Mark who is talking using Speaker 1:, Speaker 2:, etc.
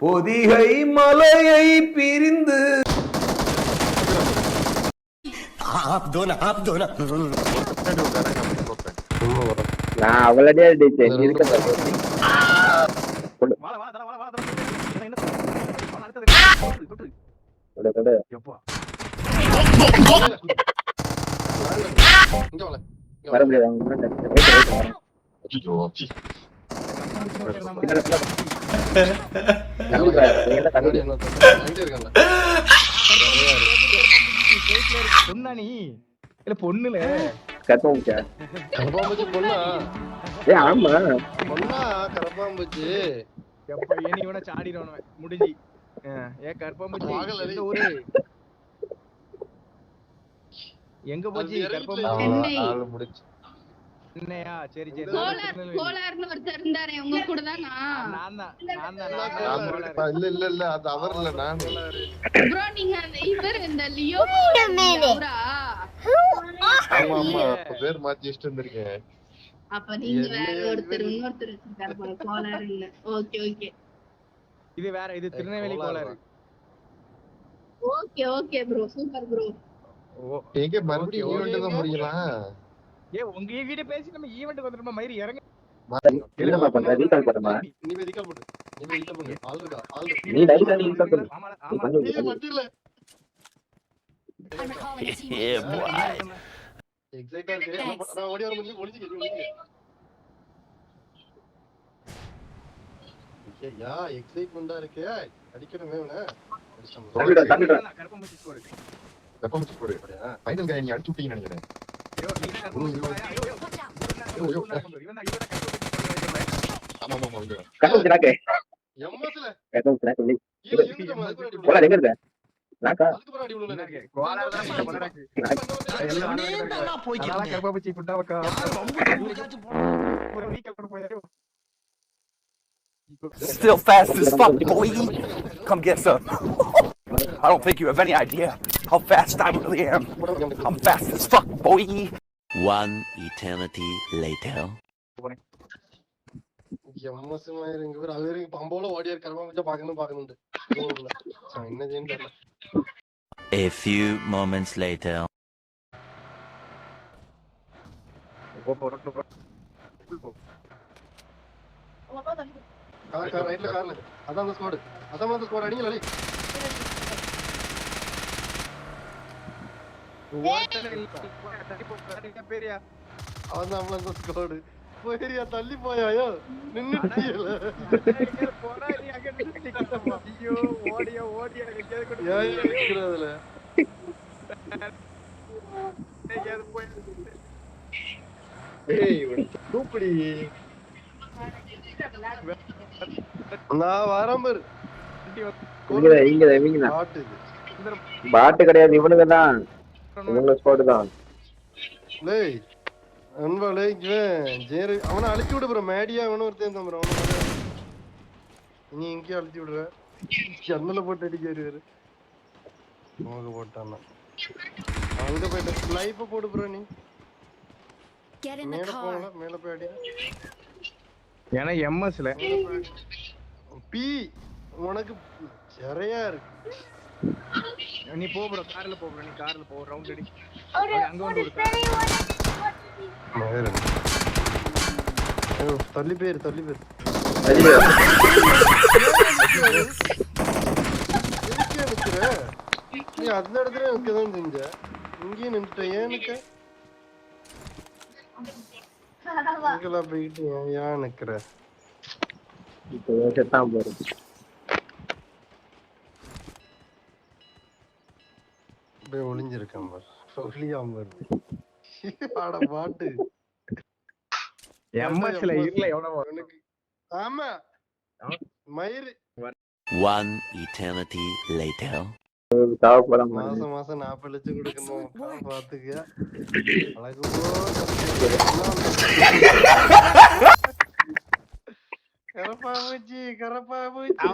Speaker 1: பொதிகை மலையை பிரிந்து நான் அவளடியா வர முடியாது.
Speaker 2: பொண்ணுல
Speaker 3: கரப்பாம்பூச்சி பொண்ணா?
Speaker 1: ஆமா
Speaker 3: பொண்ணா கரப்பாம்பூச்சி?
Speaker 2: இவனை சாடிடுவன முடிஞ்சு. ஏன் கரப்பாம்பூச்சி ஊரு எங்க போச்சு? கரப்பாம்பூச்சி
Speaker 3: முடிச்சு
Speaker 2: என்னையா? சரி சரி,
Speaker 4: கோலார்னு ஒருத்தர் இருந்தாரே உங்க கூட தான்.
Speaker 3: இல்ல அது அவர் இல்ல, நான்.
Speaker 4: ப்ரோ நீங்க அந்த இவர் இந்த லியோ
Speaker 3: ஆமா பேர் மாத்தி வச்சிட்டு வந்திருக்கேன்.
Speaker 4: அப்ப நீங்க வேற ஒருத்தர் இன்னொருத்தர் வச்சிருக்காரு போல, கோலார் இல்ல. ஓகே ஓகே,
Speaker 2: இது வேற, இது Tirunelveli Kolar.
Speaker 4: Okay okay bro, super bro.
Speaker 3: AK மறுபடியும் ஈவென்ட் தான் முடியலாம்.
Speaker 2: உங்க வீடியோ பேசி நம்ம ஈவென்ட்க்கு வந்துறோமா? மயிரி இறங்க.
Speaker 1: என்னமா பண்ற? ரீகால் பண்ணுமா?
Speaker 3: நீ ரீகால் பண்ணு. ஆல் இருக்கா?
Speaker 1: நீ லைட்டா ரீகால் பண்ணு.
Speaker 2: ஆமா
Speaker 3: நீ மட்டில எக்ஸைட்டா இருக்கு. நான் ஓடி வர முடியல, ஒளிஞ்சிக்க. யா எக்ஸைட்மெண்டா இருக்கு. அடிக்கணுமே உன.
Speaker 2: கரப்பாம்பூச்சி ஸ்கோர்.
Speaker 3: கரப்பாம்பூச்சி ஸ்கோர் அப்படியே. ஃபைனல் கை நீ அடிச்சு விட்டீங்க நினைக்கிறேன்.
Speaker 1: Still fast as fuck, boy. Come get some. I don't think you have any idea how fast I really am. I'm fast as fuck, boy.
Speaker 5: One eternity later. A few moments later.
Speaker 3: அதான் squad, அதான் squad. அடிங்களா அவன் தான் நம்மள squad. போயிரியா, தள்ளி போயாயோ, நின்னுட்டியல.
Speaker 2: ஐயோ ஓடியா ஓடியா
Speaker 3: ஏய்க்குறதுல ஏய் கூப்பிடி. நான் வரம்பர்.
Speaker 1: பாட்டு கிடையாது, இவனுங்க தான். இவங்க ஸ்குவாட் தான்.
Speaker 3: லேய் அன்பாலே ஜேரு அவனை அழுத்தி விடு ப்ரோ. மேடியா அவனும் ஒருத்தன் தான் ப்ரோ. நீ இங்கேயே அழுத்தி விடுற. ஜன்னல போட்டு அடிக்க வருவாரு. அவங்க போட்டான்னா அங்க போயிட்டு லைஃப் போடு ப்ரோ. நீ மேல போகல, மேல போய் அடி.
Speaker 2: ஏன்னா எம்எஸ்ல
Speaker 3: பி உனக்கு சரியா இருக்கு.
Speaker 2: நீ போ ப்ரோ, கார்ல போ ப்ரோ. நீ கார்ல போ, ரவுண்ட் அடி. அங்க வந்து ஒரு
Speaker 3: தள்ளி பேர் தள்ளி பேர். நீ அந்த இடத்துல நிற்கதான் செஞ்ச, இங்கேயும் நின்றுட்ட. ஏன் நிக்க? இங்கெல்லாம் போயிட்டு ஏன் நிக்கிற? அப்படியே ஒளிஞ்சிருக்கேன் பாரு. ஒளியாம வருது. ஆட பாட்டு
Speaker 2: எம்எஸ்ல இருல எவனோ
Speaker 3: எனக்கு. ஆமா மயிர்.
Speaker 5: One eternity later.
Speaker 3: மாசம் மாசம் 40 லட்சம் கொடுக்கணும். பாத்துக்க அழகு. கரப்பாம்பூச்சி கரப்பாம்பூச்சி.